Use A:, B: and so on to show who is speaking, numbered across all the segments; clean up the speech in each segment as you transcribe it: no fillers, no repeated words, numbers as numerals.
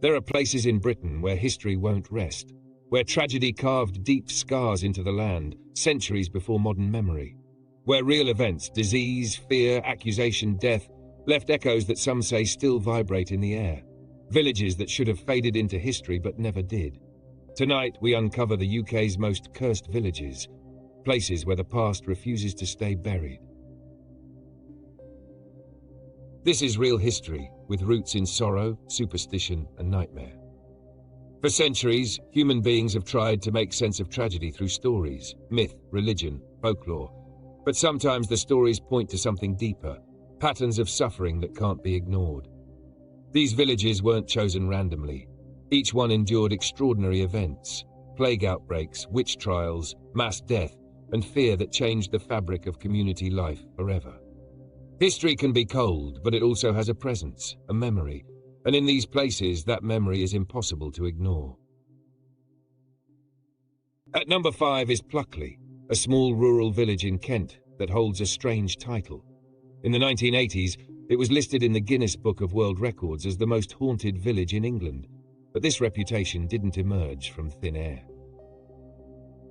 A: There are places in Britain where history won't rest, where tragedy carved deep scars into the land centuries before modern memory, where real events, disease, fear, accusation, death, left echoes that some say still vibrate in the air, villages that should have faded into history but never did. Tonight we uncover the UK's most cursed villages, places where the past refuses to stay buried. This is real history, with roots in sorrow, superstition, and nightmare. For centuries, human beings have tried to make sense of tragedy through stories, myth, religion, folklore. But sometimes the stories point to something deeper, patterns of suffering that can't be ignored. These villages weren't chosen randomly. Each one endured extraordinary events, plague outbreaks, witch trials, mass death, and fear that changed the fabric of community life forever. History can be cold, but it also has a presence, a memory, and in these places that memory is impossible to ignore. At number 5 is Pluckley, a small rural village in Kent that holds a strange title. In the 1980s, it was listed in the Guinness Book of World Records as the most haunted village in England, but this reputation didn't emerge from thin air.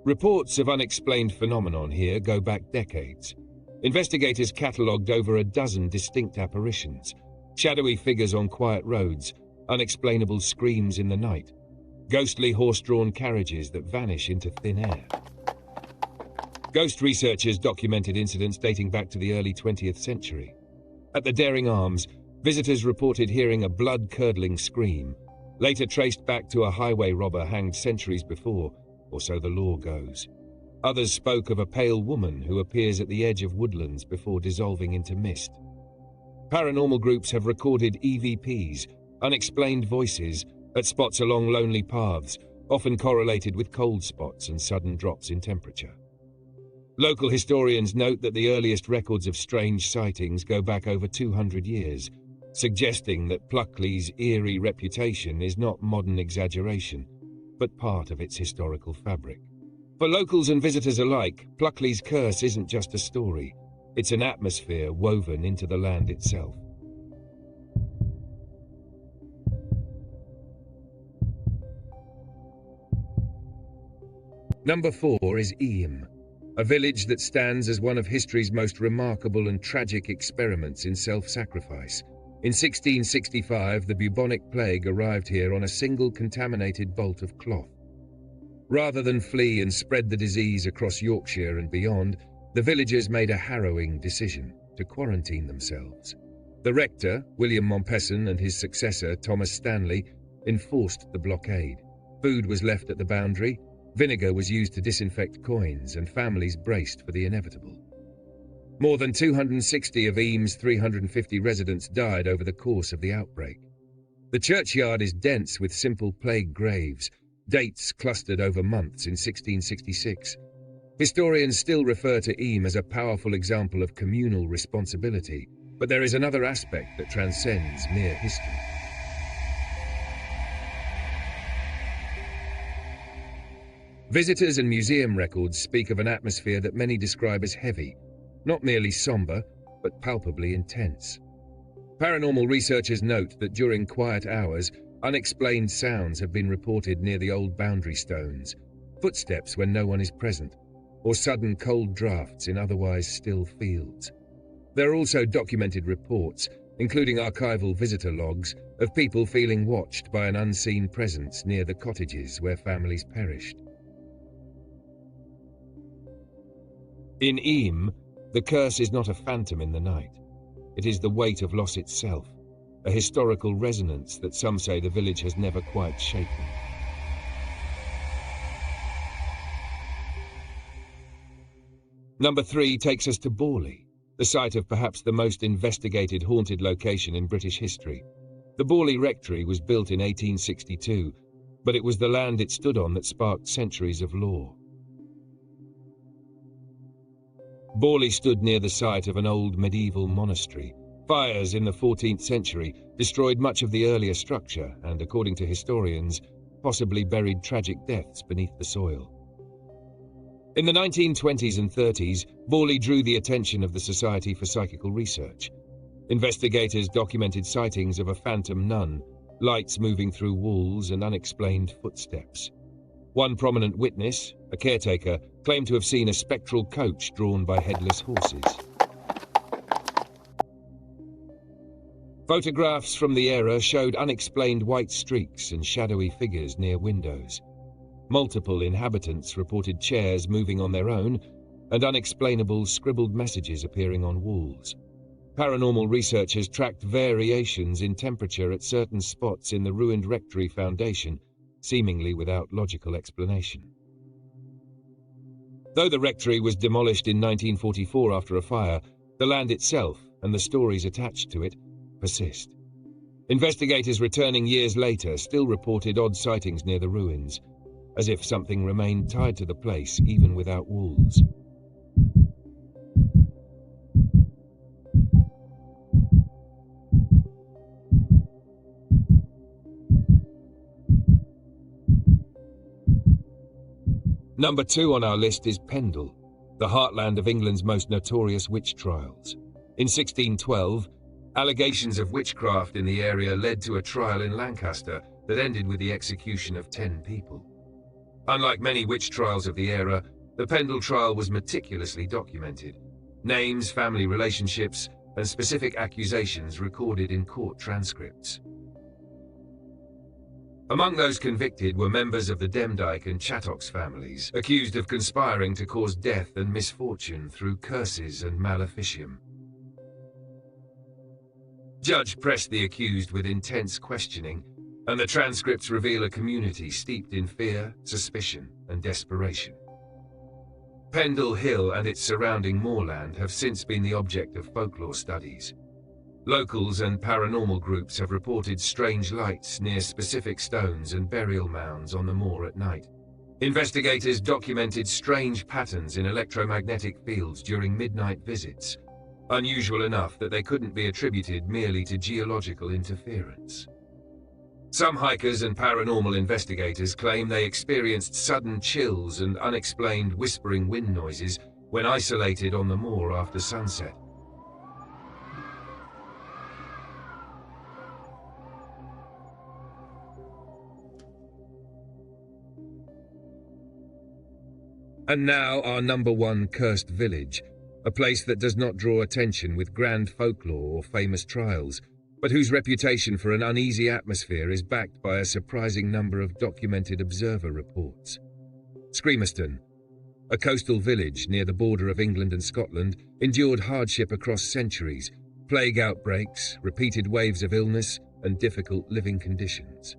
A: Reports of unexplained phenomenon here go back decades. Investigators catalogued over a dozen distinct apparitions, shadowy figures on quiet roads, unexplainable screams in the night, ghostly horse-drawn carriages that vanish into thin air. Ghost researchers documented incidents dating back to the early 20th century. At the Daring Arms, visitors reported hearing a blood-curdling scream, later traced back to a highway robber hanged centuries before, or so the lore goes. Others spoke of a pale woman who appears at the edge of woodlands before dissolving into mist. Paranormal groups have recorded EVPs, unexplained voices, at spots along lonely paths, often correlated with cold spots and sudden drops in temperature. Local historians note that the earliest records of strange sightings go back over 200 years, suggesting that Pluckley's eerie reputation is not modern exaggeration, but part of its historical fabric. For locals and visitors alike, Pluckley's curse isn't just a story, it's an atmosphere woven into the land itself. Number 4 is Eyam, a village that stands as one of history's most remarkable and tragic experiments in self-sacrifice. In 1665, the bubonic plague arrived here on a single contaminated bolt of cloth. Rather than flee and spread the disease across Yorkshire and beyond, the villagers made a harrowing decision to quarantine themselves. The rector, William Mompesson, and his successor, Thomas Stanley, enforced the blockade. Food was left at the boundary, vinegar was used to disinfect coins, and families braced for the inevitable. More than 260 of Eyam's 350 residents died over the course of the outbreak. The churchyard is dense with simple plague graves, dates clustered over months in 1666. Historians still refer to Eyam as a powerful example of communal responsibility, but there is another aspect that transcends mere history. Visitors and museum records speak of an atmosphere that many describe as heavy, not merely somber, but palpably intense. Paranormal researchers note that during quiet hours, unexplained sounds have been reported near the old boundary stones, footsteps when no one is present, or sudden cold drafts in otherwise still fields. There are also documented reports, including archival visitor logs, of people feeling watched by an unseen presence near the cottages where families perished. In Eyam, the curse is not a phantom in the night. It is the weight of loss itself, a historical resonance that some say the village has never quite shaken. Number 3 takes us to Borley, the site of perhaps the most investigated haunted location in British history. The Borley Rectory was built in 1862, but it was the land it stood on that sparked centuries of lore. Borley stood near the site of an old medieval monastery. Fires in the 14th century destroyed much of the earlier structure and, according to historians, possibly buried tragic deaths beneath the soil. In the 1920s and 30s, Borley drew the attention of the Society for Psychical Research. Investigators documented sightings of a phantom nun, lights moving through walls and unexplained footsteps. One prominent witness, a caretaker, claimed to have seen a spectral coach drawn by headless horses. Photographs from the era showed unexplained white streaks and shadowy figures near windows. Multiple inhabitants reported chairs moving on their own and unexplainable scribbled messages appearing on walls. Paranormal researchers tracked variations in temperature at certain spots in the ruined rectory foundation, seemingly without logical explanation. Though the rectory was demolished in 1944 after a fire, the land itself and the stories attached to it persist. Investigators returning years later still reported odd sightings near the ruins, as if something remained tied to the place even without walls. Number 2 on our list is Pendle, the heartland of England's most notorious witch trials. In 1612, allegations of witchcraft in the area led to a trial in Lancaster that ended with the execution of 10 people. Unlike many witch trials of the era, the Pendle trial was meticulously documented. Names, family relationships, and specific accusations recorded in court transcripts. Among those convicted were members of the Demdike and Chattox families, accused of conspiring to cause death and misfortune through curses and maleficium. Judge pressed the accused with intense questioning, and the transcripts reveal a community steeped in fear, suspicion, and desperation. Pendle Hill and its surrounding moorland have since been the object of folklore studies. Locals and paranormal groups have reported strange lights near specific stones and burial mounds on the moor at night. Investigators documented strange patterns in electromagnetic fields during midnight visits, unusual enough that they couldn't be attributed merely to geological interference. Some hikers and paranormal investigators claim they experienced sudden chills and unexplained whispering wind noises when isolated on the moor after sunset. And now our number 1 cursed village, a place that does not draw attention with grand folklore or famous trials, but whose reputation for an uneasy atmosphere is backed by a surprising number of documented observer reports. Scremerston, a coastal village near the border of England and Scotland, endured hardship across centuries, plague outbreaks, repeated waves of illness, and difficult living conditions.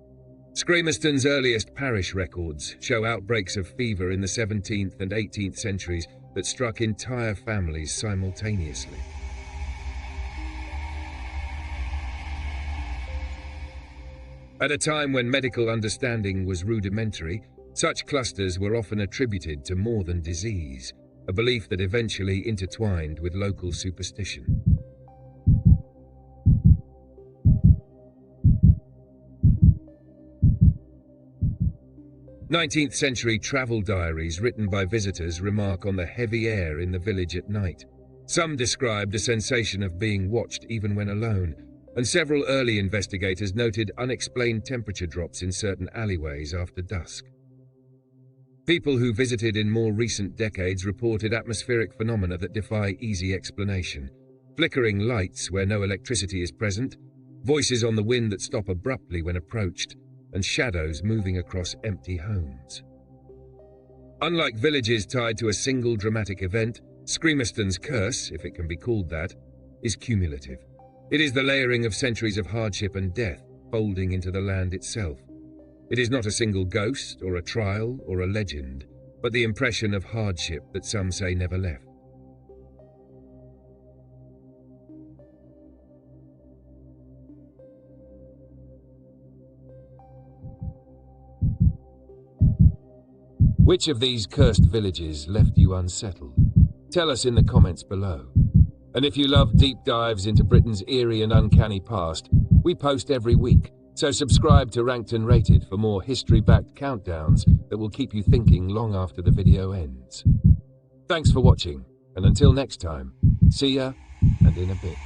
A: Scremerston's earliest parish records show outbreaks of fever in the 17th and 18th centuries that struck entire families simultaneously. At a time when medical understanding was rudimentary, such clusters were often attributed to more than disease, a belief that eventually intertwined with local superstition. 19th century travel diaries written by visitors remark on the heavy air in the village at night. Some described a sensation of being watched even when alone, and several early investigators noted unexplained temperature drops in certain alleyways after dusk. People who visited in more recent decades reported atmospheric phenomena that defy easy explanation. Flickering lights where no electricity is present, voices on the wind that stop abruptly when approached, and shadows moving across empty homes. Unlike villages tied to a single dramatic event, Scremerston's curse, if it can be called that, is cumulative. It is the layering of centuries of hardship and death folding into the land itself. It is not a single ghost or a trial or a legend, but the impression of hardship that some say never left. Which of these cursed villages left you unsettled? Tell us in the comments below. And if you love deep dives into Britain's eerie and uncanny past, we post every week, so subscribe to Ranked and Rated for more history-backed countdowns that will keep you thinking long after the video ends. Thanks for watching, and until next time, see ya, and in a bit.